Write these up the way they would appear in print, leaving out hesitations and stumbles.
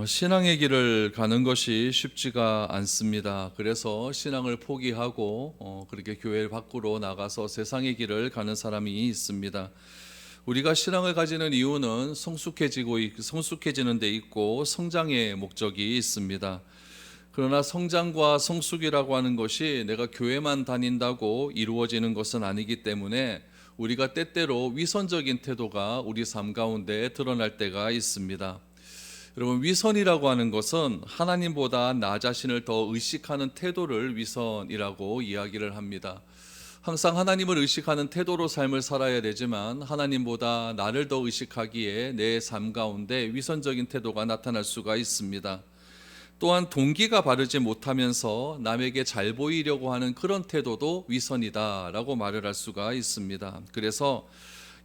신앙의 길을 가는 것이 쉽지가 않습니다. 그래서 신앙을 포기하고 그렇게 교회 밖으로 나가서 세상의 길을 가는 사람이 있습니다. 우리가 신앙을 가지는 이유는 성숙해지는 데 있고 성장의 목적이 있습니다. 그러나 성장과 성숙이라고 하는 것이 내가 교회만 다닌다고 이루어지는 것은 아니기 때문에 우리가 때때로 위선적인 태도가 우리 삶 가운데 드러날 때가 있습니다. 여러분, 위선이라고 하는 것은 하나님보다 나 자신을 더 의식하는 태도를 위선이라고 이야기를 합니다. 항상 하나님을 의식하는 태도로 삶을 살아야 되지만 하나님보다 나를 더 의식하기에 내 삶 가운데 위선적인 태도가 나타날 수가 있습니다. 또한 동기가 바르지 못하면서 남에게 잘 보이려고 하는 그런 태도도 위선이다라고 말을 할 수가 있습니다. 그래서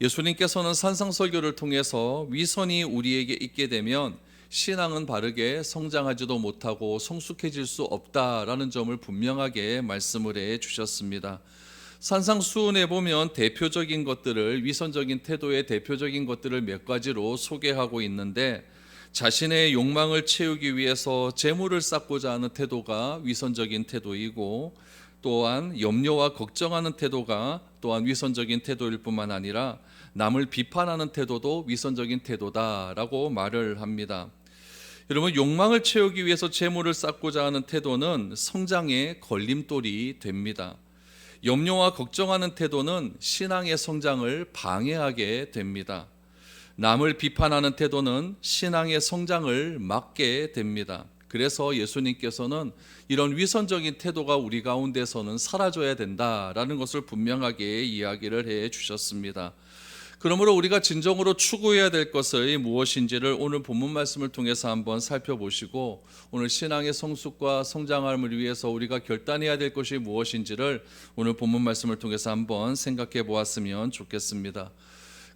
예수님께서는 산상설교를 통해서 위선이 우리에게 있게 되면 신앙은 바르게 성장하지도 못하고 성숙해질 수 없다라는 점을 분명하게 말씀을 해 주셨습니다. 산상수훈에 보면 대표적인 것들을, 위선적인 태도의 대표적인 것들을 몇 가지로 소개하고 있는데, 자신의 욕망을 채우기 위해서 재물을 쌓고자 하는 태도가 위선적인 태도이고, 또한 염려와 걱정하는 태도가 또한 위선적인 태도일 뿐만 아니라 남을 비판하는 태도도 위선적인 태도다라고 말을 합니다. 여러분, 욕망을 채우기 위해서 재물을 쌓고자 하는 태도는 성장의 걸림돌이 됩니다. 염려와 걱정하는 태도는 신앙의 성장을 방해하게 됩니다. 남을 비판하는 태도는 신앙의 성장을 막게 됩니다. 그래서 예수님께서는 이런 위선적인 태도가 우리 가운데서는 사라져야 된다라는 것을 분명하게 이야기를 해 주셨습니다. 그러므로 우리가 진정으로 추구해야 될 것이 무엇인지를 오늘 본문 말씀을 통해서 한번 살펴보시고, 오늘 신앙의 성숙과 성장함을 위해서 우리가 결단해야 될 것이 무엇인지를 오늘 본문 말씀을 통해서 한번 생각해 보았으면 좋겠습니다.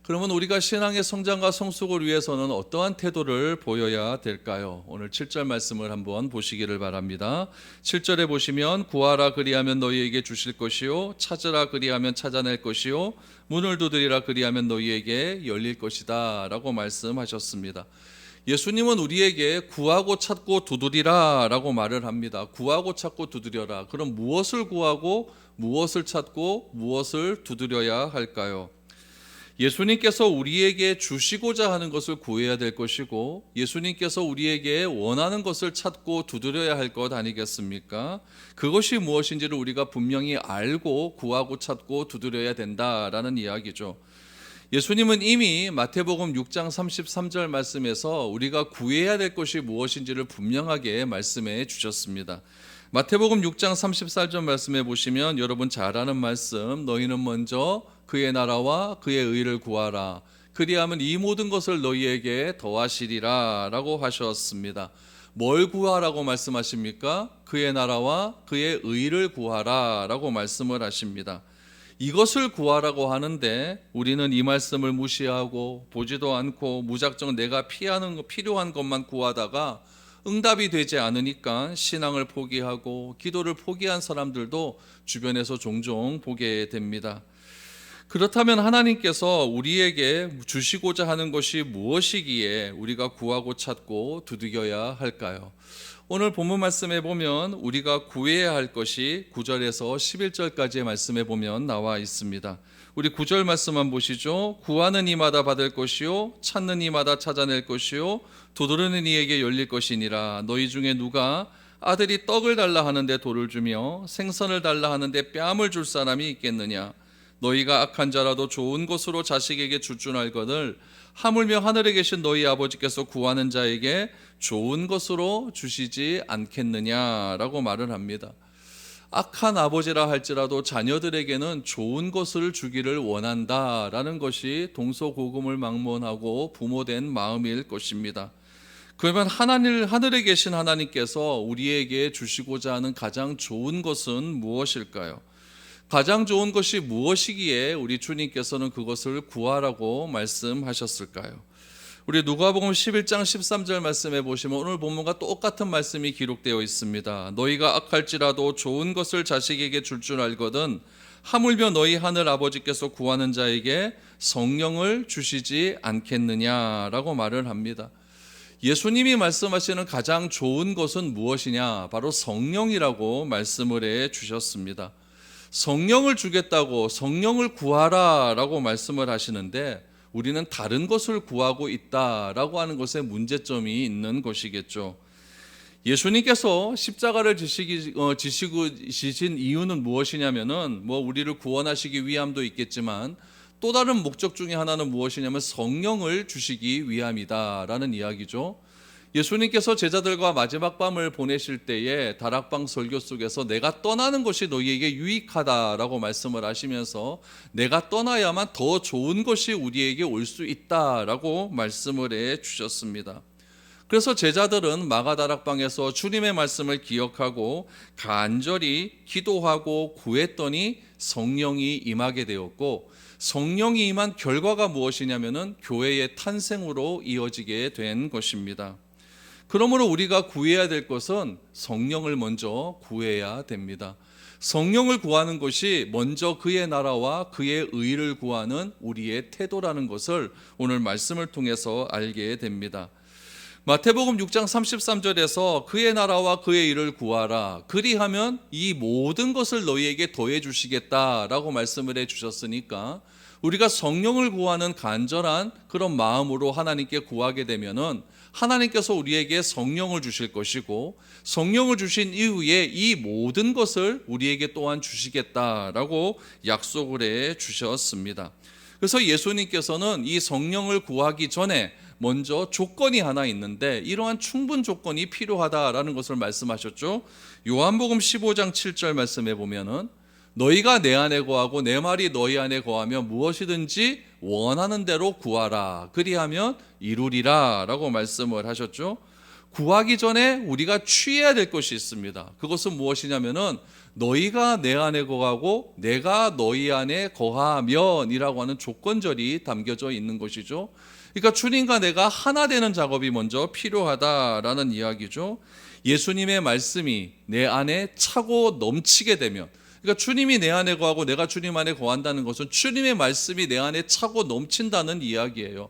그러면 우리가 신앙의 성장과 성숙을 위해서는 어떠한 태도를 보여야 될까요? 오늘 7절 말씀을 한번 보시기를 바랍니다. 7절에 보시면 구하라 그리하면 너희에게 주실 것이요 찾으라 그리하면 찾아낼 것이요 문을 두드리라 그리하면 너희에게 열릴 것이다 라고 말씀하셨습니다. 예수님은 우리에게 구하고 찾고 두드리라 라고 말을 합니다. 구하고 찾고 두드려라. 그럼 무엇을 구하고 무엇을 찾고 무엇을 두드려야 할까요? 예수님께서 우리에게 주시고자 하는 것을 구해야 될 것이고, 예수님께서 우리에게 원하는 것을 찾고 두드려야 할 것 아니겠습니까? 그것이 무엇인지를 우리가 분명히 알고 구하고 찾고 두드려야 된다라는 이야기죠. 예수님은 이미 마태복음 6장 33절 말씀에서 우리가 구해야 될 것이 무엇인지를 분명하게 말씀해 주셨습니다. 마태복음 6장 34절 말씀해 보시면 여러분 잘 아는 말씀, 너희는 먼저 그의 나라와 그의 의를 구하라. 그리하면 이 모든 것을 너희에게 더하시리라 라고 하셨습니다. 뭘 구하라고 말씀하십니까? 그의 나라와 그의 의를 구하라 라고 말씀을 하십니다. 이것을 구하라고 하는데 우리는 이 말씀을 무시하고 보지도 않고 무작정 내가 필요한 것만 구하다가 응답이 되지 않으니까 신앙을 포기하고 기도를 포기한 사람들도 주변에서 종종 보게 됩니다. 그렇다면 하나님께서 우리에게 주시고자 하는 것이 무엇이기에 우리가 구하고 찾고 두들겨야 할까요? 오늘 본문 말씀에 보면 우리가 구해야 할 것이 9절에서 11절까지의 말씀에 보면 나와 있습니다. 우리 9절 말씀만 보시죠. 구하는 이마다 받을 것이요 찾는 이마다 찾아낼 것이요 두드리는 이에게 열릴 것이니라. 너희 중에 누가 아들이 떡을 달라 하는데 돌을 주며 생선을 달라 하는데 뺨을 줄 사람이 있겠느냐? 너희가 악한 자라도 좋은 것으로 자식에게 줄 줄 알거늘 하물며 하늘에 계신 너희 아버지께서 구하는 자에게 좋은 것으로 주시지 않겠느냐라고 말을 합니다. 악한 아버지라 할지라도 자녀들에게는 좋은 것을 주기를 원한다라는 것이 동서고금을 막론하고 부모된 마음일 것입니다. 그러면 하늘에 계신 하나님께서 우리에게 주시고자 하는 가장 좋은 것은 무엇일까요? 가장 좋은 것이 무엇이기에 우리 주님께서는 그것을 구하라고 말씀하셨을까요? 우리 누가복음 11장 13절 말씀에 보시면 오늘 본문과 똑같은 말씀이 기록되어 있습니다. 너희가 악할지라도 좋은 것을 자식에게 줄 알거든 하물며 너희 하늘 아버지께서 구하는 자에게 성령을 주시지 않겠느냐라고 말을 합니다. 예수님이 말씀하시는 가장 좋은 것은 무엇이냐? 바로 성령이라고 말씀을 해 주셨습니다. 성령을 주겠다고 성령을 구하라라고 말씀을 하시는데 우리는 다른 것을 구하고 있다라고 하는 것에 문제점이 있는 것이겠죠. 예수님께서 십자가를 지신 이유는 무엇이냐면은 우리를 구원하시기 위함도 있겠지만 또 다른 목적 중에 하나는 무엇이냐면 성령을 주시기 위함이다라는 이야기죠. 예수님께서 제자들과 마지막 밤을 보내실 때에 다락방 설교 속에서 내가 떠나는 것이 너희에게 유익하다라고 말씀을 하시면서 내가 떠나야만 더 좋은 것이 우리에게 올 수 있다라고 말씀을 해 주셨습니다. 그래서 제자들은 마가다락방에서 주님의 말씀을 기억하고 간절히 기도하고 구했더니 성령이 임하게 되었고, 성령이 임한 결과가 무엇이냐면은 교회의 탄생으로 이어지게 된 것입니다. 그러므로 우리가 구해야 될 것은 성령을 먼저 구해야 됩니다. 성령을 구하는 것이 먼저 그의 나라와 그의 의를 구하는 우리의 태도라는 것을 오늘 말씀을 통해서 알게 됩니다. 마태복음 6장 33절에서 그의 나라와 그의 일을 구하라, 그리하면 이 모든 것을 너희에게 더해 주시겠다라고 말씀을 해 주셨으니까 우리가 성령을 구하는 간절한 그런 마음으로 하나님께 구하게 되면은 하나님께서 우리에게 성령을 주실 것이고, 성령을 주신 이후에 이 모든 것을 우리에게 또한 주시겠다라고 약속을 해 주셨습니다. 그래서 예수님께서는 이 성령을 구하기 전에 먼저 조건이 하나 있는데 이러한 충분 조건이 필요하다라는 것을 말씀하셨죠. 요한복음 15장 7절 말씀해 보면은 너희가 내 안에 거하고 내 말이 너희 안에 거하면 무엇이든지 원하는 대로 구하라, 그리하면 이루리라 라고 말씀을 하셨죠. 구하기 전에 우리가 취해야 될 것이 있습니다. 그것은 무엇이냐면은 너희가 내 안에 거하고 내가 너희 안에 거하면 이라고 하는 조건절이 담겨져 있는 것이죠. 그러니까 주님과 내가 하나 되는 작업이 먼저 필요하다라는 이야기죠. 예수님의 말씀이 내 안에 차고 넘치게 되면, 그러니까 주님이 내 안에 거하고 내가 주님 안에 거한다는 것은 주님의 말씀이 내 안에 차고 넘친다는 이야기예요.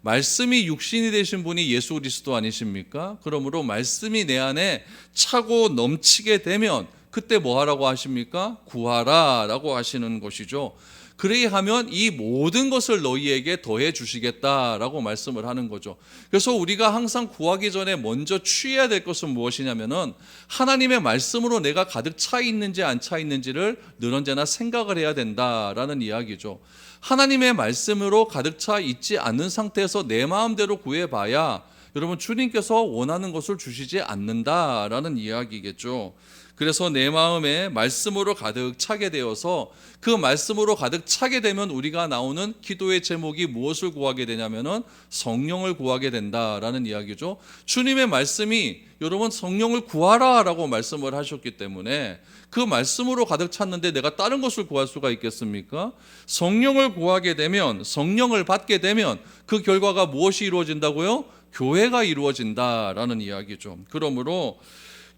말씀이 육신이 되신 분이 예수 그리스도 아니십니까? 그러므로 말씀이 내 안에 차고 넘치게 되면 그때 뭐 하라고 하십니까? 구하라 라고 하시는 것이죠. 그리하면 이 모든 것을 너희에게 더해 주시겠다라고 말씀을 하는 거죠. 그래서 우리가 항상 구하기 전에 먼저 취해야 될 것은 무엇이냐면은 하나님의 말씀으로 내가 가득 차 있는지 안 차 있는지를 늘 언제나 생각을 해야 된다라는 이야기죠. 하나님의 말씀으로 가득 차 있지 않는 상태에서 내 마음대로 구해봐야 여러분 주님께서 원하는 것을 주시지 않는다라는 이야기겠죠. 그래서 내 마음에 말씀으로 가득 차게 되어서 그 말씀으로 가득 차게 되면 우리가 나오는 기도의 제목이 무엇을 구하게 되냐면은 성령을 구하게 된다라는 이야기죠. 주님의 말씀이 여러분 성령을 구하라라고 말씀을 하셨기 때문에 그 말씀으로 가득 찼는데 내가 다른 것을 구할 수가 있겠습니까? 성령을 구하게 되면, 성령을 받게 되면 그 결과가 무엇이 이루어진다고요? 교회가 이루어진다라는 이야기죠. 그러므로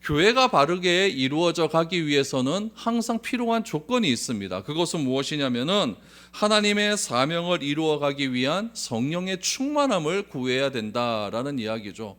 교회가 바르게 이루어져 가기 위해서는 항상 필요한 조건이 있습니다. 그것은 무엇이냐면은 하나님의 사명을 이루어 가기 위한 성령의 충만함을 구해야 된다라는 이야기죠.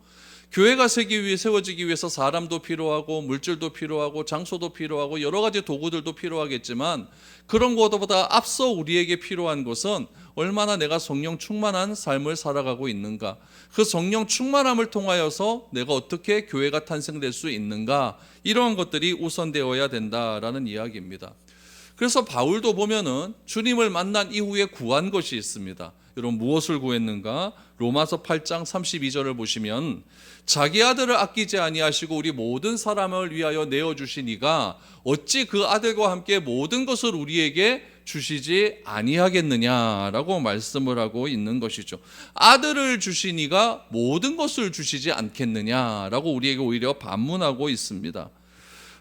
교회가 세워지기 위해서 사람도 필요하고 물질도 필요하고 장소도 필요하고 여러 가지 도구들도 필요하겠지만 그런 것보다 앞서 우리에게 필요한 것은 얼마나 내가 성령 충만한 삶을 살아가고 있는가, 그 성령 충만함을 통하여서 내가 어떻게 교회가 탄생될 수 있는가, 이러한 것들이 우선되어야 된다라는 이야기입니다. 그래서 바울도 보면은 주님을 만난 이후에 구한 것이 있습니다. 여러분 무엇을 구했는가? 로마서 8장 32절을 보시면 자기 아들을 아끼지 아니하시고 우리 모든 사람을 위하여 내어주신 이가 어찌 그 아들과 함께 모든 것을 우리에게 주시지 아니하겠느냐라고 말씀을 하고 있는 것이죠. 아들을 주신 이가 모든 것을 주시지 않겠느냐라고 우리에게 오히려 반문하고 있습니다.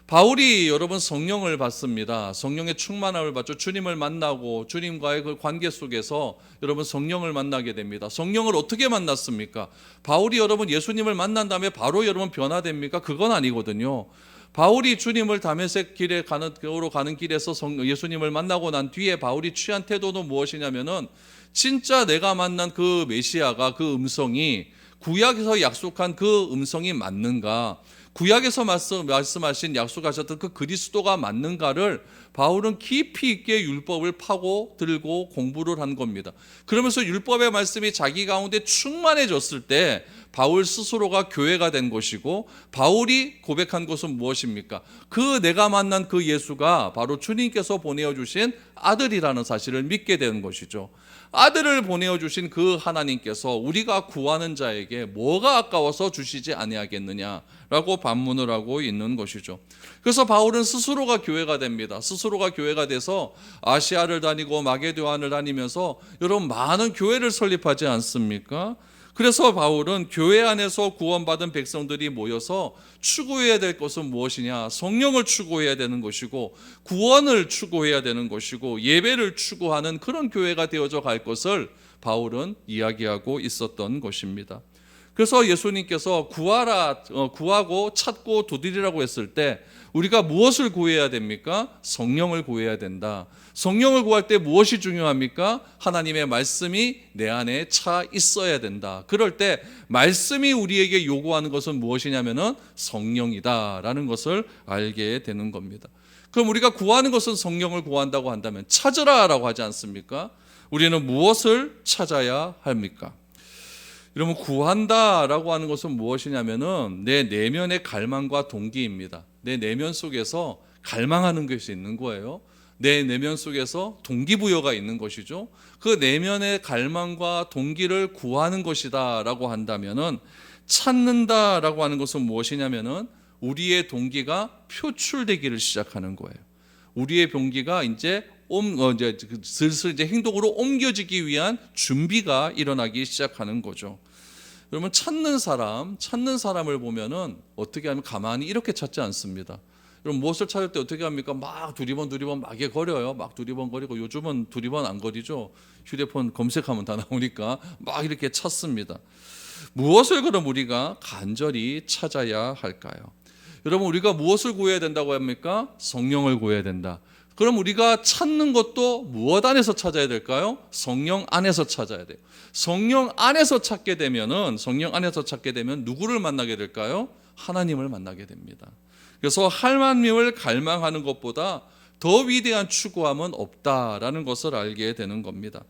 바울이 여러분 성령을 받습니다. 성령의 충만함을 받죠. 주님을 만나고 주님과의 그 관계 속에서 여러분 성령을 만나게 됩니다. 성령을 어떻게 만났습니까? 바울이 여러분 예수님을 만난 다음에 바로 여러분 변화됩니까? 그건 아니거든요. 바울이 주님을 다메섹 길에 가는 길에서 예수님을 만나고 난 뒤에 바울이 취한 태도는 무엇이냐면은 진짜 내가 만난 그 메시아가, 그 음성이 구약에서 약속한 그 음성이 맞는가, 구약에서 말씀하신 약속하셨던 그 그리스도가 맞는가를 바울은 깊이 있게 율법을 파고 들고 공부를 한 겁니다. 그러면서 율법의 말씀이 자기 가운데 충만해졌을 때 바울 스스로가 교회가 된 것이고, 바울이 고백한 것은 무엇입니까? 그 내가 만난 그 예수가 바로 주님께서 보내어주신 아들이라는 사실을 믿게 되는 것이죠. 아들을 보내어주신 그 하나님께서 우리가 구하는 자에게 뭐가 아까워서 주시지 아니하겠느냐라고 반문을 하고 있는 것이죠. 그래서 바울은 스스로가 교회가 됩니다. 스스로가 교회가 돼서 아시아를 다니고 마게도안을 다니면서 여러분 많은 교회를 설립하지 않습니까? 그래서 바울은 교회 안에서 구원받은 백성들이 모여서 추구해야 될 것은 무엇이냐? 성령을 추구해야 되는 것이고, 구원을 추구해야 되는 것이고, 예배를 추구하는 그런 교회가 되어져 갈 것을 바울은 이야기하고 있었던 것입니다. 그래서 예수님께서 구하고 찾고 두드리라고 했을 때 우리가 무엇을 구해야 됩니까? 성령을 구해야 된다. 성령을 구할 때 무엇이 중요합니까? 하나님의 말씀이 내 안에 차 있어야 된다. 그럴 때 말씀이 우리에게 요구하는 것은 무엇이냐면은 성령이다라는 것을 알게 되는 겁니다. 그럼 우리가 구하는 것은 성령을 구한다고 한다면 찾으라라고 하지 않습니까? 우리는 무엇을 찾아야 합니까? 여러분, 구한다라고 하는 것은 무엇이냐면은 내 내면의 갈망과 동기입니다. 내 내면 속에서 갈망하는 것이 있는 거예요. 내 내면 속에서 동기부여가 있는 것이죠. 그 내면의 갈망과 동기를 구하는 것이다라고 한다면은, 찾는다라고 하는 것은 무엇이냐면은 우리의 동기가 표출되기를 시작하는 거예요. 우리의 동기가 이제 슬슬 이제 행동으로 옮겨지기 위한 준비가 일어나기 시작하는 거죠. 여러분, 찾는 사람을 보면은 어떻게 하면 가만히 이렇게 찾지 않습니다. 여러분, 무엇을 찾을 때 어떻게 합니까? 막 두리번 막에 거려요. 막 두리번 거리고, 요즘은 두리번 안 거리죠. 휴대폰 검색하면 다 나오니까 막 이렇게 찾습니다. 무엇을 그럼 우리가 간절히 찾아야 할까요? 여러분, 우리가 무엇을 구해야 된다고 합니까? 성령을 구해야 된다. 그럼 우리가 찾는 것도 무엇 안에서 찾아야 될까요? 성령 안에서 찾아야 돼요. 성령 안에서 찾게 되면 누구를 만나게 될까요? 하나님을 만나게 됩니다. 그래서 하나님을 갈망하는 것보다 더 위대한 추구함은 없다라는 것을 알게 되는 겁니다.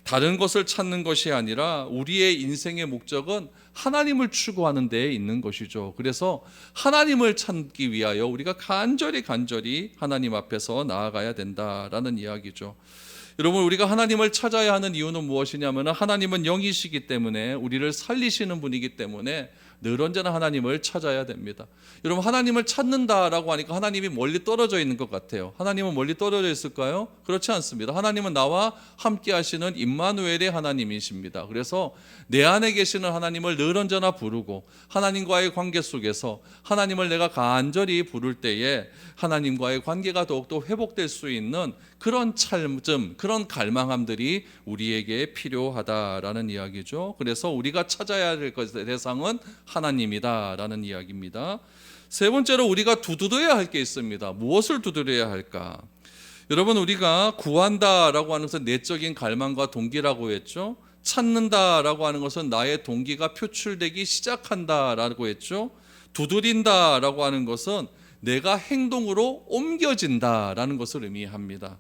다른 것을 찾는 것이 아니라 우리의 인생의 목적은 하나님을 추구하는 데에 있는 것이죠. 그래서 하나님을 찾기 위하여 우리가 간절히 하나님 앞에서 나아가야 된다라는 이야기죠. 여러분, 우리가 하나님을 찾아야 하는 이유는 무엇이냐면, 하나님은 영이시기 때문에, 우리를 살리시는 분이기 때문에 늘 언제나 하나님을 찾아야 됩니다. 여러분, 하나님을 찾는다라고 하니까 하나님이 멀리 떨어져 있는 것 같아요. 하나님은 멀리 떨어져 있을까요? 그렇지 않습니다. 하나님은 나와 함께 하시는 임마누엘의 하나님이십니다. 그래서 내 안에 계시는 하나님을 늘 언제나 부르고, 하나님과의 관계 속에서 하나님을 내가 간절히 부를 때에 하나님과의 관계가 더욱더 회복될 수 있는 그런 찰점, 그런 갈망함들이 우리에게 필요하다라는 이야기죠. 그래서 우리가 찾아야 될 것의 대상은 하나님이다라는 이야기입니다. 세 번째로 우리가 두드려야 할 게 있습니다. 무엇을 두드려야 할까? 여러분, 우리가 구한다라고 하는 것은 내적인 갈망과 동기라고 했죠. 찾는다라고 하는 것은 나의 동기가 표출되기 시작한다라고 했죠. 두드린다라고 하는 것은 내가 행동으로 옮겨진다라는 것을 의미합니다.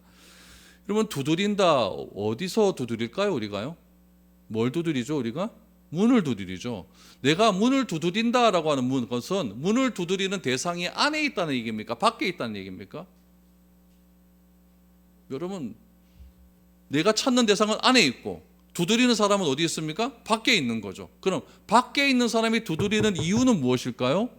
여러분, 두드린다, 어디서 두드릴까요? 우리가요? 뭘 두드리죠? 우리가? 문을 두드리죠. 내가 문을 두드린다라고 하는 것은 문을 두드리는 대상이 안에 있다는 얘기입니까? 밖에 있다는 얘기입니까? 여러분, 내가 찾는 대상은 안에 있고 두드리는 사람은 어디 있습니까? 밖에 있는 거죠. 그럼 밖에 있는 사람이 두드리는 이유는 무엇일까요?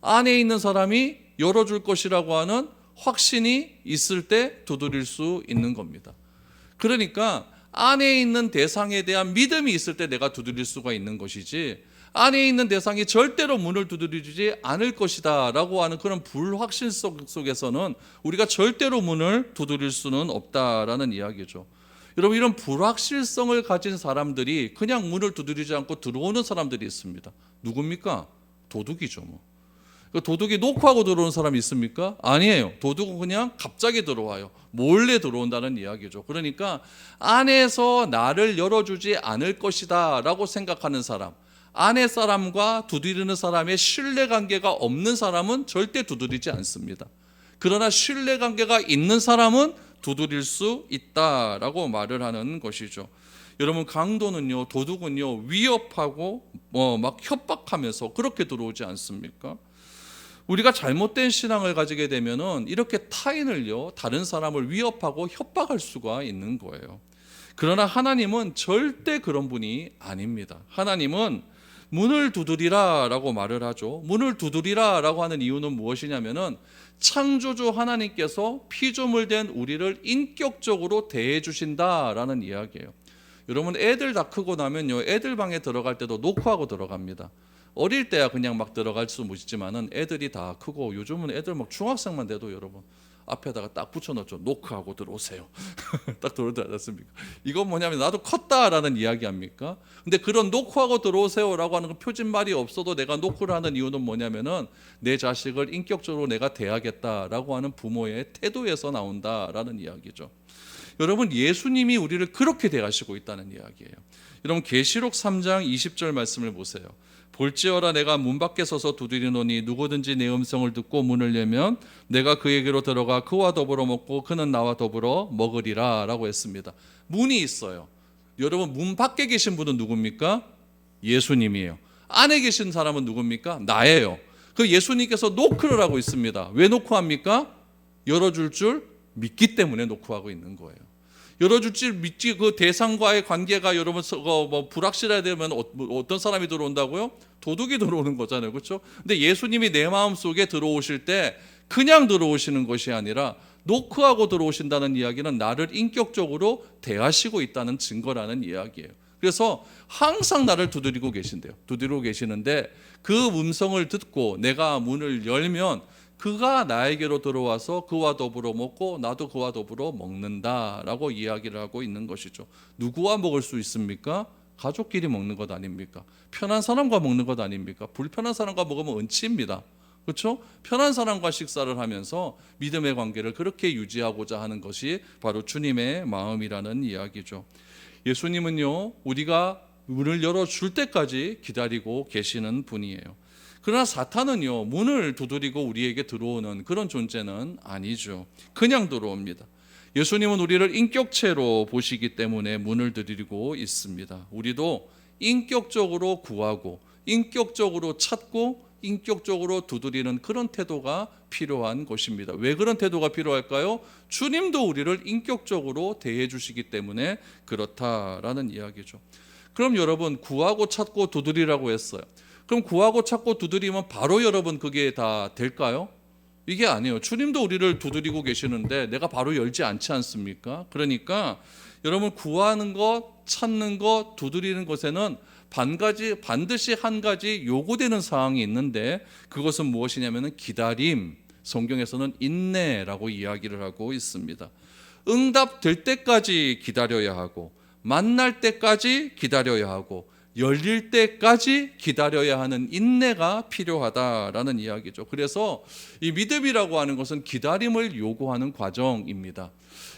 안에 있는 사람이 열어줄 것이라고 하는 확신이 있을 때 두드릴 수 있는 겁니다. 그러니까 안에 있는 대상에 대한 믿음이 있을 때 내가 두드릴 수가 있는 것이지, 안에 있는 대상이 절대로 문을 두드리지 않을 것이다 라고 하는 그런 불확신 속에서는 우리가 절대로 문을 두드릴 수는 없다라는 이야기죠. 여러분, 이런 불확실성을 가진 사람들이 그냥 문을 두드리지 않고 들어오는 사람들이 있습니다. 누굽니까? 도둑이죠. 도둑이 노크하고 들어오는 사람이 있습니까? 아니에요. 도둑은 그냥 갑자기 들어와요. 몰래 들어온다는 이야기죠. 그러니까 안에서 나를 열어주지 않을 것이다 라고 생각하는 사람, 아내 사람과 두드리는 사람의 신뢰관계가 없는 사람은 절대 두드리지 않습니다. 그러나 신뢰관계가 있는 사람은 두드릴 수 있다라고 말을 하는 것이죠. 여러분, 강도는요, 도둑은요, 위협하고 막 협박하면서 그렇게 들어오지 않습니까? 우리가 잘못된 신앙을 가지게 되면은 이렇게 타인을요, 다른 사람을 위협하고 협박할 수가 있는 거예요. 그러나 하나님은 절대 그런 분이 아닙니다. 하나님은 문을 두드리라 라고 말을 하죠. 문을 두드리라 라고 하는 이유는 무엇이냐면은 창조주 하나님께서 피조물 된 우리를 인격적으로 대해 주신다라는 이야기예요. 여러분, 애들 다 크고 나면요, 애들 방에 들어갈 때도 노크하고 들어갑니다. 어릴 때야 그냥 막 들어갈 수 있지만은 애들이 다 크고, 요즘은 애들 막 중학생만 돼도 여러분 앞에다가 딱 붙여놓죠. 노크하고 들어오세요. 딱 들어오지 않았습니까? 이건 뭐냐면 나도 컸다라는 이야기 아닙니까? 근데 그런 노크하고 들어오세요라고 하는 표준말이 없어도 내가 노크를 하는 이유는 뭐냐면은 내 자식을 인격적으로 내가 대하겠다라고 하는 부모의 태도에서 나온다라는 이야기죠. 여러분, 예수님이 우리를 그렇게 대하시고 있다는 이야기예요. 여러분, 계시록 3장 20절 말씀을 보세요. 볼지어라 내가 문 밖에 서서 두드리노니 누구든지 내 음성을 듣고 문을 열면 내가 그에게로 들어가 그와 더불어 먹고 그는 나와 더불어 먹으리라 라고 했습니다. 문이 있어요. 여러분, 문 밖에 계신 분은 누굽니까? 예수님이에요. 안에 계신 사람은 누굽니까? 나예요. 그 예수님께서 노크를 하고 있습니다. 왜 노크합니까? 열어줄 줄 믿기 때문에 노크하고 있는 거예요. 열어줄 줄 믿지, 그 대상과의 관계가 여러분 불확실해야 되면 어떤 사람이 들어온다고요? 도둑이 들어오는 거잖아요, 그렇죠? 근데 예수님이 내 마음 속에 들어오실 때 그냥 들어오시는 것이 아니라 노크하고 들어오신다는 이야기는 나를 인격적으로 대하시고 있다는 증거라는 이야기예요. 그래서 항상 나를 두드리고 계신대요. 두드리고 계시는데 그 음성을 듣고 내가 문을 열면 그가 나에게로 들어와서 그와 더불어 먹고 나도 그와 더불어 먹는다라고 이야기를 하고 있는 것이죠. 누구와 먹을 수 있습니까? 가족끼리 먹는 것 아닙니까? 편한 사람과 먹는 것 아닙니까? 불편한 사람과 먹으면 은치입니다. 그렇죠? 편한 사람과 식사를 하면서 믿음의 관계를 그렇게 유지하고자 하는 것이 바로 주님의 마음이라는 이야기죠. 예수님은요, 우리가 문을 열어줄 때까지 기다리고 계시는 분이에요. 그러나 사탄은요, 문을 두드리고 우리에게 들어오는 그런 존재는 아니죠. 그냥 들어옵니다. 예수님은 우리를 인격체로 보시기 때문에 문을 두드리고 있습니다. 우리도 인격적으로 구하고 인격적으로 찾고 인격적으로 두드리는 그런 태도가 필요한 것입니다. 왜 그런 태도가 필요할까요? 주님도 우리를 인격적으로 대해 주시기 때문에 그렇다라는 이야기죠. 그럼 여러분, 구하고 찾고 두드리라고 했어요. 그럼 구하고 찾고 두드리면 바로 여러분 그게 다 될까요? 이게 아니에요. 주님도 우리를 두드리고 계시는데 내가 바로 열지 않지 않습니까? 그러니까 여러분, 구하는 것, 찾는 것, 두드리는 것에는 반드시 한 가지 요구되는 사항이 있는데 그것은 무엇이냐면 기다림, 성경에서는 인내라고 이야기를 하고 있습니다. 응답될 때까지 기다려야 하고 만날 때까지 기다려야 하고 열릴 때까지 기다려야 하는 인내가 필요하다라는 이야기죠. 그래서 이 믿음이라고 하는 것은 기다림을 요구하는 과정입니다.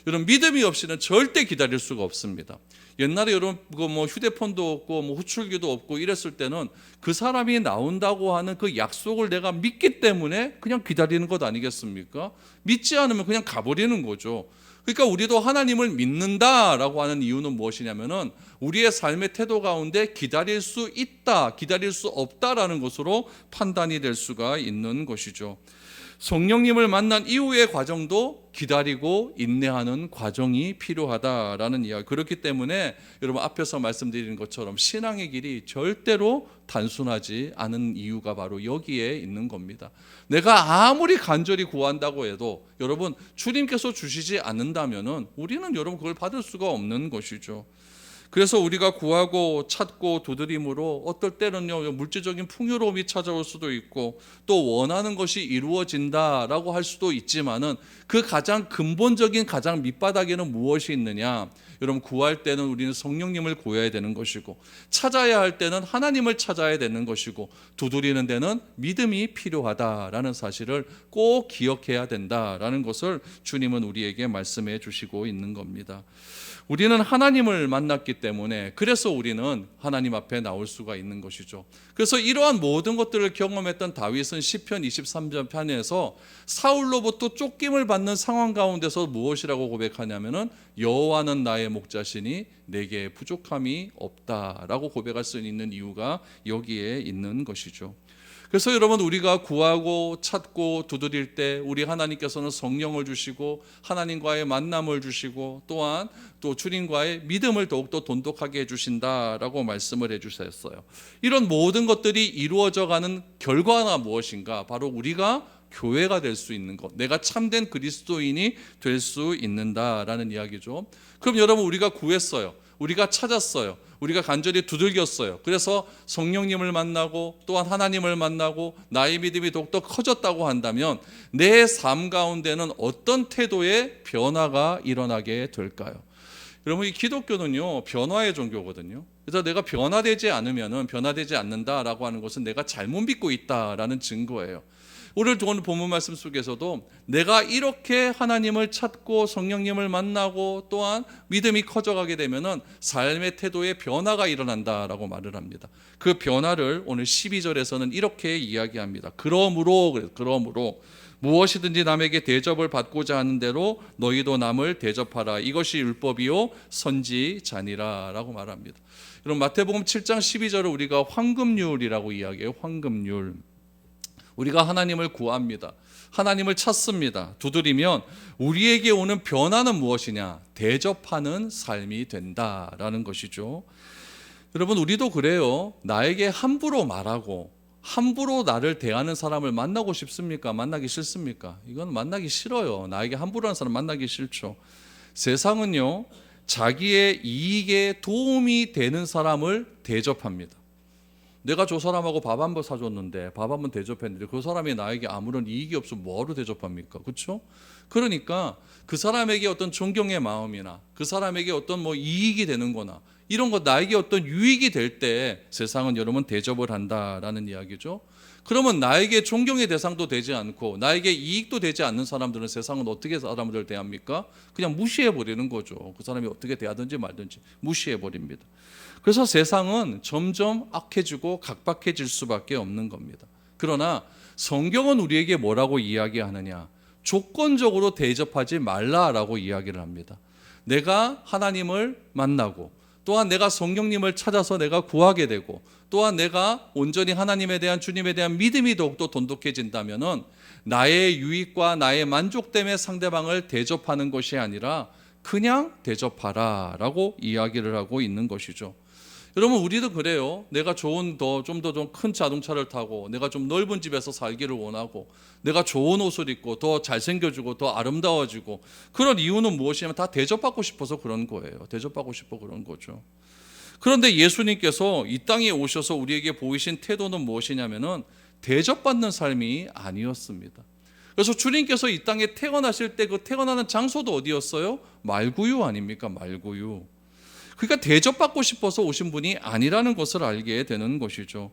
여러분, 믿음이 없이는 절대 기다릴 수가 없습니다. 옛날에 여러분 휴대폰도 없고 호출기도 없고 이랬을 때는 그 사람이 나온다고 하는 그 약속을 내가 믿기 때문에 그냥 기다리는 것 아니겠습니까? 믿지 않으면 그냥 가버리는 거죠. 그러니까 우리도 하나님을 믿는다라고 하는 이유는 무엇이냐면은 우리의 삶의 태도 가운데 기다릴 수 있다, 기다릴 수 없다라는 것으로 판단이 될 수가 있는 것이죠. 성령님을 만난 이후의 과정도 기다리고 인내하는 과정이 필요하다라는 이야기. 그렇기 때문에 여러분, 앞에서 말씀드린 것처럼 신앙의 길이 절대로 단순하지 않은 이유가 바로 여기에 있는 겁니다. 내가 아무리 간절히 구한다고 해도 여러분, 주님께서 주시지 않는다면은 우리는 여러분 그걸 받을 수가 없는 것이죠. 그래서 우리가 구하고 찾고 두드림으로 어떨 때는요, 물질적인 풍요로움이 찾아올 수도 있고 또 원하는 것이 이루어진다라고 할 수도 있지만은 그 가장 근본적인 가장 밑바닥에는 무엇이 있느냐? 여러분, 구할 때는 우리는 성령님을 구해야 되는 것이고 찾아야 할 때는 하나님을 찾아야 되는 것이고 두드리는 데는 믿음이 필요하다라는 사실을 꼭 기억해야 된다라는 것을 주님은 우리에게 말씀해 주시고 있는 겁니다. 우리는 하나님을 만났기 때문에 그래서 우리는 하나님 앞에 나올 수가 있는 것이죠. 그래서 이러한 모든 것들을 경험했던 다윗은 시편 23편 편에서 사울로부터 쫓김을 받는 상황 가운데서 무엇이라고 고백하냐면은 여호와는 나의 목자시니 내게 부족함이 없다라고 고백할 수 있는 이유가 여기에 있는 것이죠. 그래서 여러분, 우리가 구하고 찾고 두드릴 때 우리 하나님께서는 성령을 주시고 하나님과의 만남을 주시고 또한 또 주님과의 믿음을 더욱더 돈독하게 해주신다라고 말씀을 해주셨어요. 이런 모든 것들이 이루어져가는 결과가 무엇인가? 바로 우리가 교회가 될 수 있는 것, 내가 참된 그리스도인이 될 수 있는다라는 이야기죠. 그럼 여러분, 우리가 구했어요. 우리가 찾았어요. 우리가 간절히 두들겼어요. 그래서 성령님을 만나고 또한 하나님을 만나고 나의 믿음이 더욱더 커졌다고 한다면 내 삶 가운데는 어떤 태도의 변화가 일어나게 될까요? 여러분, 이 기독교는요, 변화의 종교거든요. 그래서 내가 변화되지 않으면은 변화되지 않는다라고 하는 것은 내가 잘못 믿고 있다라는 증거예요. 오늘 본문 말씀 속에서도 내가 이렇게 하나님을 찾고 성령님을 만나고 또한 믿음이 커져가게 되면은 삶의 태도에 변화가 일어난다라고 말을 합니다. 그 변화를 오늘 12절에서는 이렇게 이야기합니다. 그러므로 무엇이든지 남에게 대접을 받고자 하는 대로 너희도 남을 대접하라. 이것이 율법이요 선지자니라 라고 말합니다. 여러분, 마태복음 7장 12절을 우리가 황금률이라고 이야기해요. 황금률. 우리가 하나님을 구합니다. 하나님을 찾습니다. 두드리면 우리에게 오는 변화는 무엇이냐? 대접하는 삶이 된다라는 것이죠. 여러분, 우리도 그래요. 나에게 함부로 말하고 함부로 나를 대하는 사람을 만나고 싶습니까? 만나기 싫습니까? 이건 만나기 싫어요. 나에게 함부로 하는 사람 만나기 싫죠. 세상은요, 자기의 이익에 도움이 되는 사람을 대접합니다. 내가 저 사람하고 밥 한 번 사줬는데 밥 한 번 대접했는데 그 사람이 나에게 아무런 이익이 없으면 뭐하러 대접합니까? 그렇죠? 그러니까 그 사람에게 어떤 존경의 마음이나 그 사람에게 어떤 이익이 되는 거나 이런 거, 나에게 어떤 유익이 될 때 세상은 여러분 대접을 한다라는 이야기죠. 그러면 나에게 존경의 대상도 되지 않고 나에게 이익도 되지 않는 사람들은 세상은 어떻게 사람들을 대합니까? 그냥 무시해버리는 거죠. 그 사람이 어떻게 대하든지 말든지 무시해버립니다. 그래서 세상은 점점 악해지고 각박해질 수밖에 없는 겁니다. 그러나 성경은 우리에게 뭐라고 이야기하느냐? 조건적으로 대접하지 말라라고 이야기를 합니다. 내가 하나님을 만나고 또한 내가 성령님을 찾아서 내가 구하게 되고 또한 내가 온전히 하나님에 대한, 주님에 대한 믿음이 더욱더 돈독해진다면은 나의 유익과 나의 만족 때문에 상대방을 대접하는 것이 아니라 그냥 대접하라 라고 이야기를 하고 있는 것이죠. 여러분, 우리도 그래요. 내가 좀 더 큰 자동차를 타고 내가 좀 넓은 집에서 살기를 원하고 내가 좋은 옷을 입고 더 잘생겨지고 더 아름다워지고 그런 이유는 무엇이냐면 다 대접받고 싶어서 그런 거예요. 대접받고 싶어 그런 거죠. 그런데 예수님께서 이 땅에 오셔서 우리에게 보이신 태도는 무엇이냐면은 대접받는 삶이 아니었습니다. 그래서 주님께서 이 땅에 태어나실 때 그 태어나는 장소도 어디였어요? 말구유 아닙니까? 말구유. 그러니까 대접받고 싶어서 오신 분이 아니라는 것을 알게 되는 것이죠.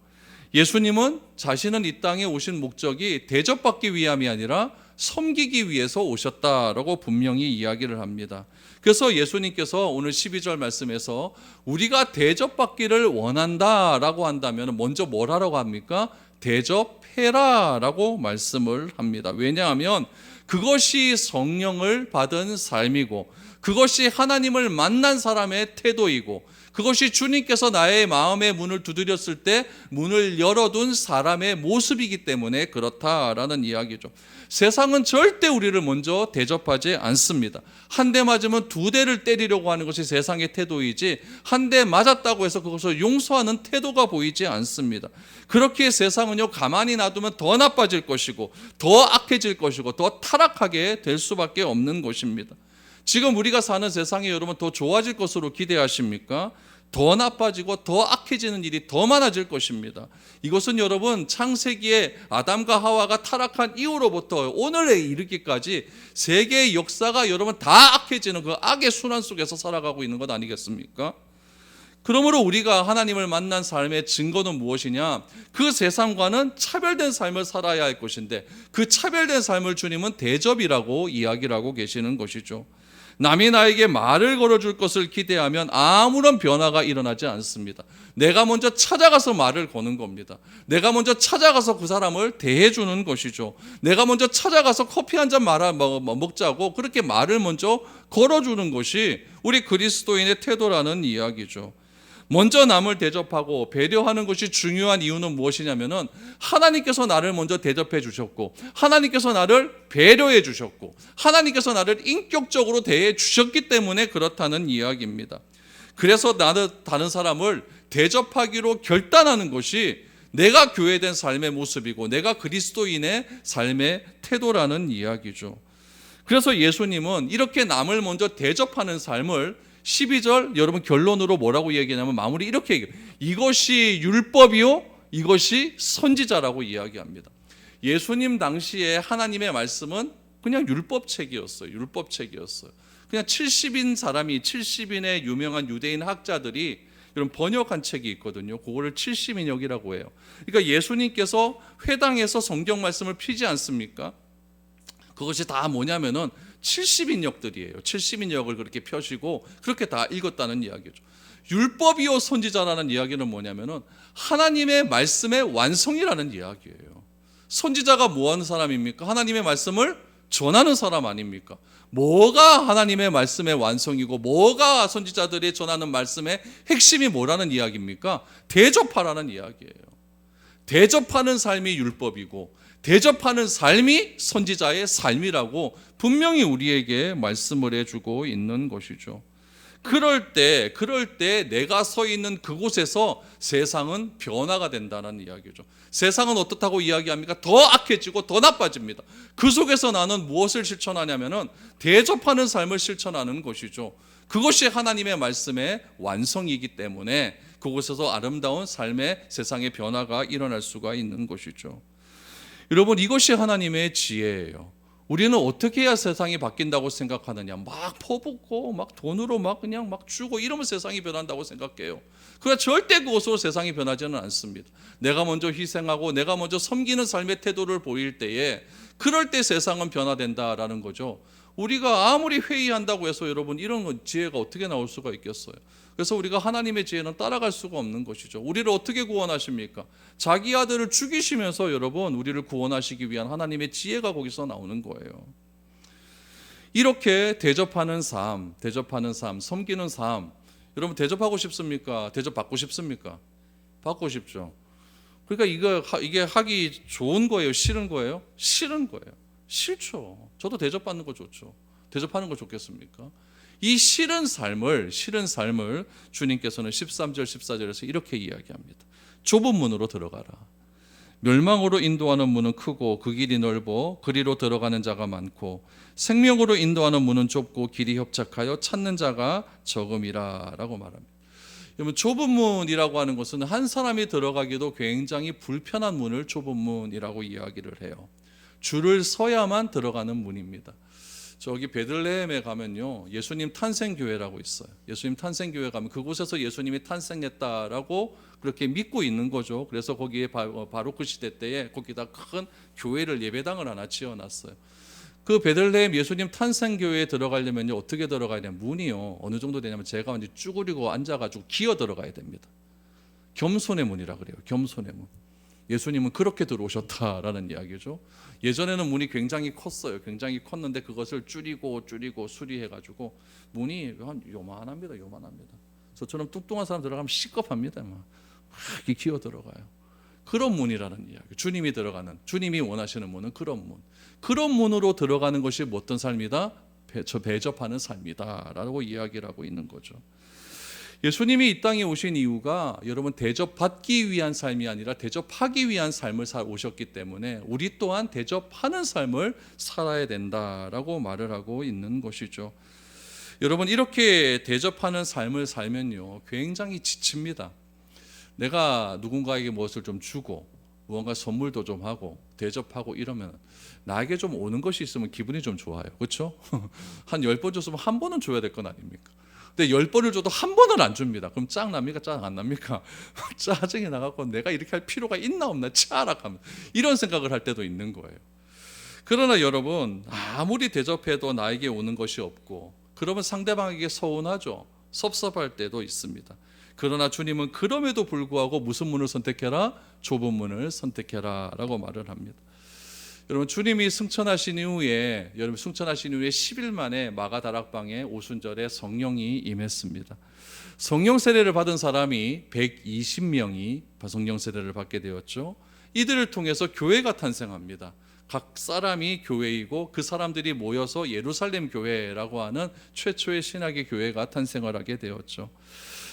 예수님은 자신은 이 땅에 오신 목적이 대접받기 위함이 아니라 섬기기 위해서 오셨다라고 분명히 이야기를 합니다. 그래서 예수님께서 오늘 12절 말씀에서 우리가 대접받기를 원한다라고 한다면 먼저 뭘 하라고 합니까? 대접해라라고 말씀을 합니다. 왜냐하면 그것이 성령을 받은 삶이고 그것이 하나님을 만난 사람의 태도이고 그것이 주님께서 나의 마음의 문을 두드렸을 때 문을 열어둔 사람의 모습이기 때문에 그렇다라는 이야기죠. 세상은 절대 우리를 먼저 대접하지 않습니다. 한 대 맞으면 두 대를 때리려고 하는 것이 세상의 태도이지 한 대 맞았다고 해서 그것을 용서하는 태도가 보이지 않습니다. 그렇게 세상은요, 가만히 놔두면 더 나빠질 것이고 더 악해질 것이고 더 타락하게 될 수밖에 없는 것입니다. 지금 우리가 사는 세상이 여러분 더 좋아질 것으로 기대하십니까? 더 나빠지고 더 악해지는 일이 더 많아질 것입니다. 이것은 여러분 창세기에 아담과 하와가 타락한 이후로부터 오늘에 이르기까지 세계의 역사가 여러분 다 악해지는 그 악의 순환 속에서 살아가고 있는 것 아니겠습니까? 그러므로 우리가 하나님을 만난 삶의 증거는 무엇이냐? 그 세상과는 차별된 삶을 살아야 할 것인데 그 차별된 삶을 주님은 대접이라고 이야기를 하고 계시는 것이죠. 남이 나에게 말을 걸어줄 것을 기대하면 아무런 변화가 일어나지 않습니다. 내가 먼저 찾아가서 말을 거는 겁니다. 내가 먼저 찾아가서 그 사람을 대해주는 것이죠. 내가 먼저 찾아가서 커피 한 잔 먹자고 그렇게 말을 먼저 걸어주는 것이 우리 그리스도인의 태도라는 이야기죠. 먼저 남을 대접하고 배려하는 것이 중요한 이유는 무엇이냐면은 하나님께서 나를 먼저 대접해 주셨고 하나님께서 나를 배려해 주셨고 하나님께서 나를 인격적으로 대해 주셨기 때문에 그렇다는 이야기입니다. 그래서 나는 다른 사람을 대접하기로 결단하는 것이 내가 교회된 삶의 모습이고 내가 그리스도인의 삶의 태도라는 이야기죠. 그래서 예수님은 이렇게 남을 먼저 대접하는 삶을 12절 여러분 결론으로 뭐라고 얘기하냐면 마무리 이렇게 얘기해요. 이것이 율법이요 이것이 선지자라고 이야기합니다. 예수님 당시에 하나님의 말씀은 그냥 율법책이었어요. 율법책이었어요. 그냥 70인의 유명한 유대인 학자들이 이런 번역한 책이 있거든요. 그거를 70인역이라고 해요. 그러니까 예수님께서 회당에서 성경 말씀을 피지 않습니까? 그것이 다 뭐냐면은 70인역들이에요. 70인역을 그렇게 펴시고 그렇게 다 읽었다는 이야기죠. 율법이요 선지자라는 이야기는 뭐냐면은 하나님의 말씀의 완성이라는 이야기예요. 선지자가 뭐 하는 사람입니까? 하나님의 말씀을 전하는 사람 아닙니까? 뭐가 하나님의 말씀의 완성이고 뭐가 선지자들이 전하는 말씀의 핵심이 뭐라는 이야기입니까? 대접하라는 이야기예요. 대접하는 삶이 율법이고 대접하는 삶이 선지자의 삶이라고 분명히 우리에게 말씀을 해주고 있는 것이죠. 그럴 때 내가 서 있는 그곳에서 세상은 변화가 된다는 이야기죠. 세상은 어떻다고 이야기합니까? 더 악해지고 더 나빠집니다. 그 속에서 나는 무엇을 실천하냐면은 대접하는 삶을 실천하는 것이죠. 그것이 하나님의 말씀의 완성이기 때문에 그곳에서 아름다운 삶의 세상의 변화가 일어날 수가 있는 것이죠. 여러분 이것이 하나님의 지혜예요. 우리는 어떻게 해야 세상이 바뀐다고 생각하느냐? 막 퍼붓고 막 돈으로 막 그냥 막 주고 이러면 세상이 변한다고 생각해요. 그러나 절대 그것으로 세상이 변하지는 않습니다. 내가 먼저 희생하고 내가 먼저 섬기는 삶의 태도를 보일 때에 그럴 때 세상은 변화된다라는 거죠. 우리가 아무리 회의한다고 해서 여러분 이런 지혜가 어떻게 나올 수가 있겠어요? 그래서 우리가 하나님의 지혜는 따라갈 수가 없는 것이죠. 우리를 어떻게 구원하십니까? 자기 아들을 죽이시면서 여러분 우리를 구원하시기 위한 하나님의 지혜가 거기서 나오는 거예요. 이렇게 대접하는 삶, 섬기는 삶. 여러분 대접하고 싶습니까? 대접받고 싶습니까? 받고 싶죠. 그러니까 이게 하기 좋은 거예요? 싫은 거예요? 싫은 거예요. 싫죠. 저도 대접받는 거 좋죠. 대접하는 거 좋겠습니까? 이 싫은 삶을 주님께서는 13절 14절에서 이렇게 이야기합니다. 좁은 문으로 들어가라. 멸망으로 인도하는 문은 크고 그 길이 넓어 그리로 들어가는 자가 많고 생명으로 인도하는 문은 좁고 길이 협착하여 찾는 자가 적음이라 라고 말합니다. 여러분 좁은 문이라고 하는 것은 한 사람이 들어가기도 굉장히 불편한 문을 좁은 문이라고 이야기를 해요. 줄을 서야만 들어가는 문입니다. 저기 베들레헴에 가면요 예수님 탄생교회라고 있어요. 예수님 탄생교회 가면 그곳에서 예수님이 탄생했다라고 그렇게 믿고 있는 거죠. 그래서 거기에 바로크 시대 때에 거기다 큰 교회를 예배당을 하나 지어놨어요. 그 베들레헴 예수님 탄생교회에 들어가려면요 어떻게 들어가야 되냐? 문이요 어느 정도 되냐면 제가 완전 쭈그리고 앉아가지고 기어 들어가야 됩니다. 겸손의 문이라 그래요. 겸손의 문. 예수님은 그렇게 들어오셨다라는 이야기죠. 예전에는 문이 굉장히 컸어요. 굉장히 컸는데 그것을 줄이고 수리해가지고 문이 요만합니다. 저처럼 뚱뚱한 사람 들어가면 시겁합니다. 막 이렇게 기어 들어가요. 그런 문이라는 이야기. 주님이 들어가는, 주님이 원하시는 문은 그런 문. 그런 문으로 들어가는 것이 어떤 삶이다? 배접하는 삶이다라고 이야기를 하고 있는 거죠. 예수님이 이 땅에 오신 이유가 여러분 대접받기 위한 삶이 아니라 대접하기 위한 삶을 오셨기 때문에 우리 또한 대접하는 삶을 살아야 된다라고 말을 하고 있는 것이죠. 여러분 이렇게 대접하는 삶을 살면요 굉장히 지칩니다. 내가 누군가에게 무엇을 좀 주고 무언가 선물도 좀 하고 대접하고 이러면 나에게 좀 오는 것이 있으면 기분이 좀 좋아요. 그렇죠? 한 10번 줬으면 한 번은 줘야 될 건 아닙니까? 근데 10번을 줘도 한 번은 안 줍니다. 그럼 짱 납니까? 짱 안 납니까? 짜증이 나갖고 내가 이렇게 할 필요가 있나 없나 차락하면 이런 생각을 할 때도 있는 거예요. 그러나 여러분 아무리 대접해도 나에게 오는 것이 없고 그러면 상대방에게 서운하죠. 섭섭할 때도 있습니다. 그러나 주님은 그럼에도 불구하고 무슨 문을 선택해라? 좁은 문을 선택해라 라고 말을 합니다. 여러분, 주님이 승천하신 이후에 10일 만에 마가다락방에 오순절에 성령이 임했습니다. 성령 세례를 받은 사람이 120명이 성령 세례를 받게 되었죠. 이들을 통해서 교회가 탄생합니다. 각 사람이 교회이고 그 사람들이 모여서 예루살렘 교회라고 하는 최초의 신학의 교회가 탄생을 하게 되었죠.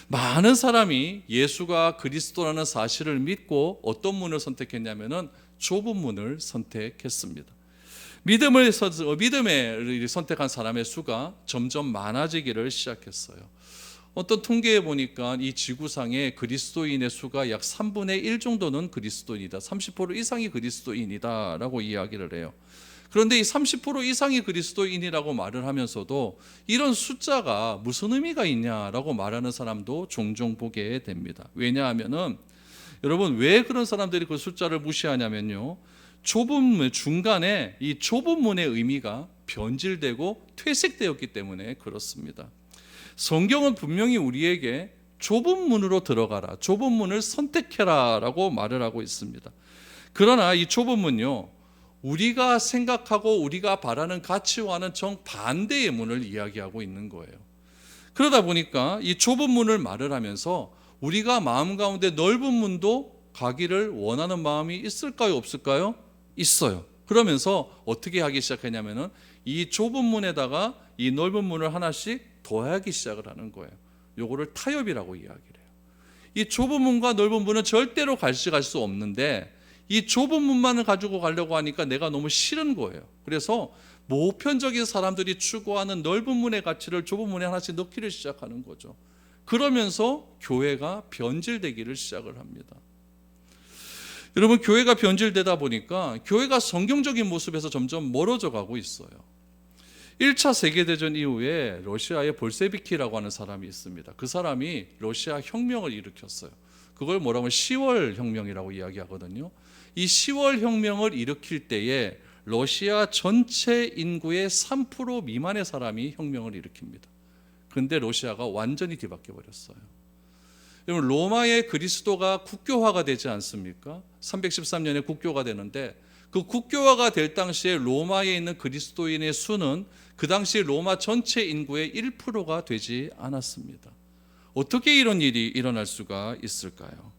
많은 사람이 예수가 그리스도라는 사실을 믿고 어떤 문을 선택했냐면은 좁은 문을 선택했습니다. 믿음을 선택한 사람의 수가 점점 많아지기를 시작했어요. 어떤 통계에 보니까 이 지구상의 그리스도인의 수가 약 3분의 1 정도는 그리스도인이다. 30% 이상이 그리스도인이다 라고 이야기를 해요. 그런데 이 30% 이상이 그리스도인이라고 말을 하면서도 이런 숫자가 무슨 의미가 있냐라고 말하는 사람도 종종 보게 됩니다. 왜냐하면은 여러분, 왜 그런 사람들이 그 숫자를 무시하냐면요, 좁은 문 중간에 이 좁은 문의 의미가 변질되고 퇴색되었기 때문에 그렇습니다. 성경은 분명히 우리에게 좁은 문으로 들어가라, 좁은 문을 선택해라 라고 말을 하고 있습니다. 그러나 이 좁은 문요, 우리가 생각하고 우리가 바라는 가치와는 정반대의 문을 이야기하고 있는 거예요. 그러다 보니까 이 좁은 문을 말을 하면서 우리가 마음 가운데 넓은 문도 가기를 원하는 마음이 있을까요, 없을까요? 있어요. 그러면서 어떻게 하기 시작했냐면은 이 좁은 문에다가 이 넓은 문을 하나씩 더하기 시작을 하는 거예요. 요거를 타협이라고 이야기를 해요. 이 좁은 문과 넓은 문은 절대로 같이 갈 수 없는데 이 좁은 문만을 가지고 가려고 하니까 내가 너무 싫은 거예요. 그래서 보편적인 사람들이 추구하는 넓은 문의 가치를 좁은 문에 하나씩 넣기를 시작하는 거죠. 그러면서 교회가 변질되기를 시작을 합니다. 여러분, 교회가 변질되다 보니까 교회가 성경적인 모습에서 점점 멀어져 가고 있어요. 1차 세계대전 이후에 러시아의 볼세비키라고 하는 사람이 있습니다. 그 사람이 러시아 혁명을 일으켰어요. 그걸 뭐라고 하면 10월 혁명이라고 이야기하거든요. 이 10월 혁명을 일으킬 때에 러시아 전체 인구의 3% 미만의 사람이 혁명을 일으킵니다. 그런데 러시아가 완전히 뒤바뀌어 버렸어요. 여러분, 로마의 그리스도가 국교화가 되지 않습니까? 313년에 국교가 되는데 그 국교화가 될 당시에 로마에 있는 그리스도인의 수는 그 당시 로마 전체 인구의 1%가 되지 않았습니다. 어떻게 이런 일이 일어날 수가 있을까요?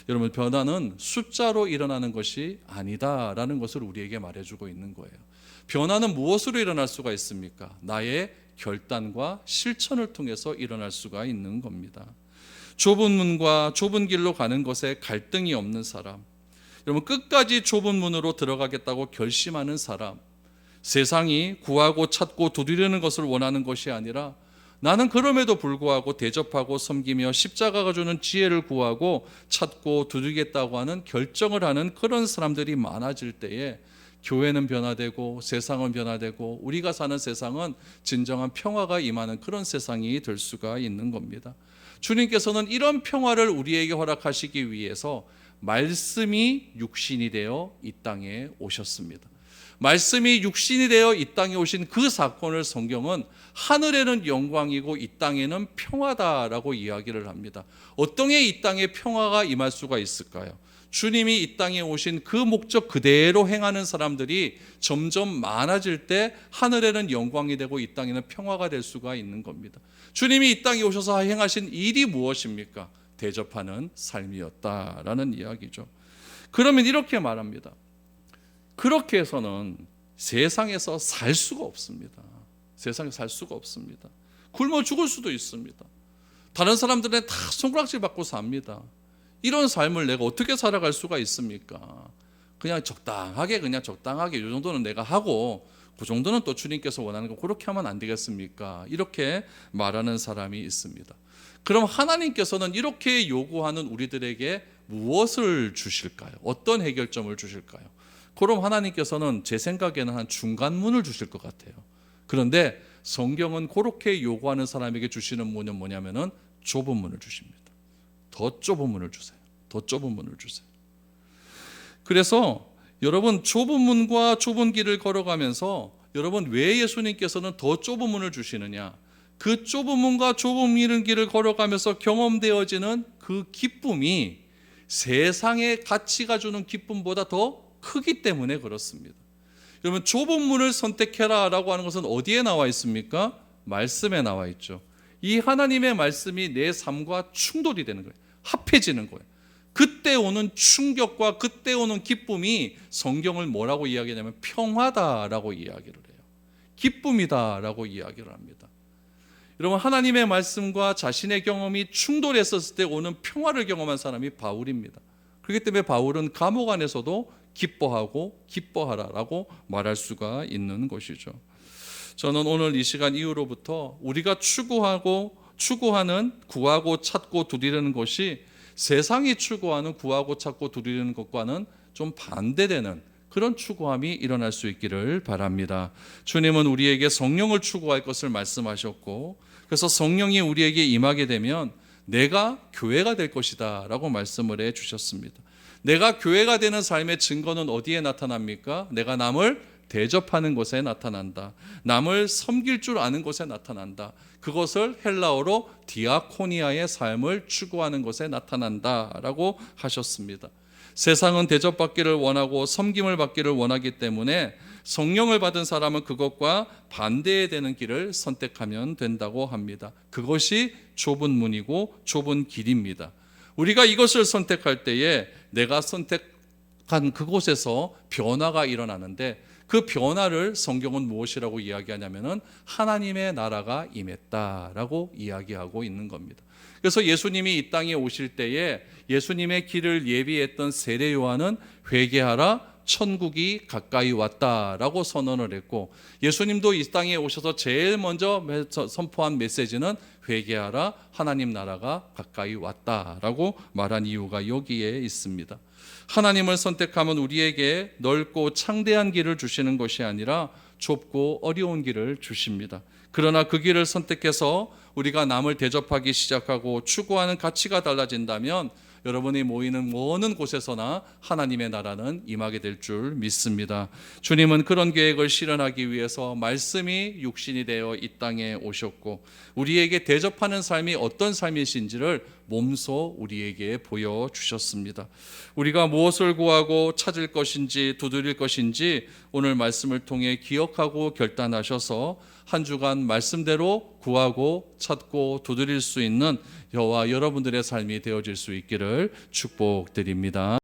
여러분, 변화는 숫자로 일어나는 것이 아니다라는 것을 우리에게 말해주고 있는 거예요. 변화는 무엇으로 일어날 수가 있습니까? 나의 결단과 실천을 통해서 일어날 수가 있는 겁니다. 좁은 문과 좁은 길로 가는 것에 갈등이 없는 사람, 여러분, 끝까지 좁은 문으로 들어가겠다고 결심하는 사람, 세상이 구하고 찾고 두드리는 것을 원하는 것이 아니라 나는 그럼에도 불구하고 대접하고 섬기며 십자가가 주는 지혜를 구하고 찾고 두드리겠다고 하는 결정을 하는 그런 사람들이 많아질 때에 교회는 변화되고 세상은 변화되고 우리가 사는 세상은 진정한 평화가 임하는 그런 세상이 될 수가 있는 겁니다. 주님께서는 이런 평화를 우리에게 허락하시기 위해서 말씀이 육신이 되어 이 땅에 오셨습니다. 말씀이 육신이 되어 이 땅에 오신 그 사건을 성경은 하늘에는 영광이고 이 땅에는 평화다라고 이야기를 합니다. 어떤 게 이 땅에 평화가 임할 수가 있을까요? 주님이 이 땅에 오신 그 목적 그대로 행하는 사람들이 점점 많아질 때 하늘에는 영광이 되고 이 땅에는 평화가 될 수가 있는 겁니다. 주님이 이 땅에 오셔서 행하신 일이 무엇입니까? 대접하는 삶이었다라는 이야기죠. 그러면 이렇게 말합니다. 그렇게 해서는 세상에서 살 수가 없습니다. 세상에 살 수가 없습니다. 굶어 죽을 수도 있습니다. 다른 사람들은 다 손가락질 받고 삽니다. 이런 삶을 내가 어떻게 살아갈 수가 있습니까? 그냥 적당하게 이 정도는 내가 하고 그 정도는 또 주님께서 원하는 거 그렇게 하면 안 되겠습니까? 이렇게 말하는 사람이 있습니다. 그럼 하나님께서는 이렇게 요구하는 우리들에게 무엇을 주실까요? 어떤 해결점을 주실까요? 그럼 하나님께서는 제 생각에는 한 중간문을 주실 것 같아요. 그런데 성경은 그렇게 요구하는 사람에게 주시는 문은 뭐냐면은 좁은 문을 주십니다. 더 좁은 문을 주세요. 더 좁은 문을 주세요. 그래서 여러분, 좁은 문과 좁은 길을 걸어가면서 여러분, 왜 예수님께서는 더 좁은 문을 주시느냐? 그 좁은 문과 좁은 이른 길을 걸어가면서 경험되어지는 그 기쁨이 세상의 가치가 주는 기쁨보다 더 크기 때문에 그렇습니다. 여러분, 좁은 문을 선택해라 라고 하는 것은 어디에 나와 있습니까? 말씀에 나와 있죠. 이 하나님의 말씀이 내 삶과 충돌이 되는 거예요. 합해지는 거예요. 그때 오는 충격과 그때 오는 기쁨이 성경을 뭐라고 이야기하냐면 평화다라고 이야기를 해요. 기쁨이다라고 이야기를 합니다. 여러분, 하나님의 말씀과 자신의 경험이 충돌했었을 때 오는 평화를 경험한 사람이 바울입니다. 그렇기 때문에 바울은 감옥 안에서도 기뻐하고 기뻐하라라고 말할 수가 있는 것이죠. 저는 오늘 이 시간 이후로부터 우리가 추구하는 구하고 찾고 두드리는 것이 세상이 추구하는 구하고 찾고 두드리는 것과는 좀 반대되는 그런 추구함이 일어날 수 있기를 바랍니다. 주님은 우리에게 성령을 추구할 것을 말씀하셨고, 그래서 성령이 우리에게 임하게 되면 내가 교회가 될 것이다 라고 말씀을 해 주셨습니다. 내가 교회가 되는 삶의 증거는 어디에 나타납니까? 내가 남을 대접하는 것에 나타난다. 남을 섬길 줄 아는 것에 나타난다. 그것을 헬라어로 디아코니아의 삶을 추구하는 것에 나타난다라고 하셨습니다. 세상은 대접받기를 원하고 섬김을 받기를 원하기 때문에 성령을 받은 사람은 그것과 반대되는 길을 선택하면 된다고 합니다. 그것이 좁은 문이고 좁은 길입니다. 우리가 이것을 선택할 때에 내가 선택한 그곳에서 변화가 일어나는데, 그 변화를 성경은 무엇이라고 이야기하냐면은 하나님의 나라가 임했다라고 이야기하고 있는 겁니다. 그래서 예수님이 이 땅에 오실 때에 예수님의 길을 예비했던 세례 요한은 회개하라, 천국이 가까이 왔다라고 선언을 했고, 예수님도 이 땅에 오셔서 제일 먼저 선포한 메시지는 회개하라, 하나님 나라가 가까이 왔다라고 말한 이유가 여기에 있습니다. 하나님을 선택하면 우리에게 넓고 창대한 길을 주시는 것이 아니라 좁고 어려운 길을 주십니다. 그러나 그 길을 선택해서 우리가 남을 대접하기 시작하고 추구하는 가치가 달라진다면 여러분이 모이는 어느 곳에서나 하나님의 나라는 임하게 될 줄 믿습니다. 주님은 그런 계획을 실현하기 위해서 말씀이 육신이 되어 이 땅에 오셨고, 우리에게 대접하는 삶이 어떤 삶이신지를 몸소 우리에게 보여주셨습니다. 우리가 무엇을 구하고 찾을 것인지 두드릴 것인지 오늘 말씀을 통해 기억하고 결단하셔서 한 주간 말씀대로 구하고 찾고 두드릴 수 있는 저와 여러분들의 삶이 되어질 수 있기를 축복드립니다.